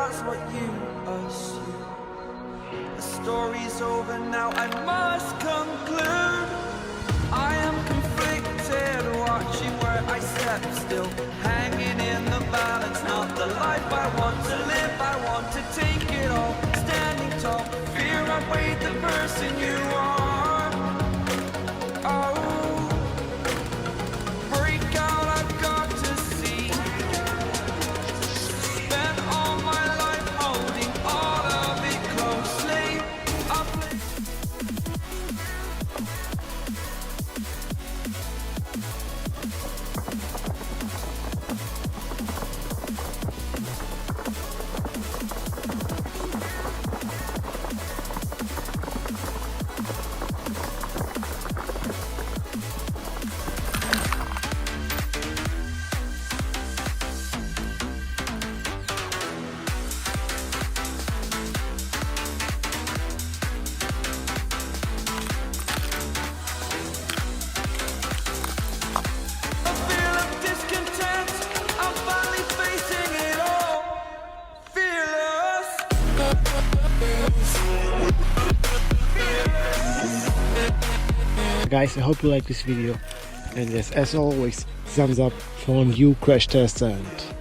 that's what you assume. The story's over now, I must conclude. I am conflicted, watching where I step still, hanging in the balance, not the life I want to live. I want to take it all, standing tall, fear I've weighed the person you are. Oh, break out, I've got to see. Spent all my life holding all of it closely. Guys, I hope you like this video, and yes, as always, thumbs up from you, Crash Tester, and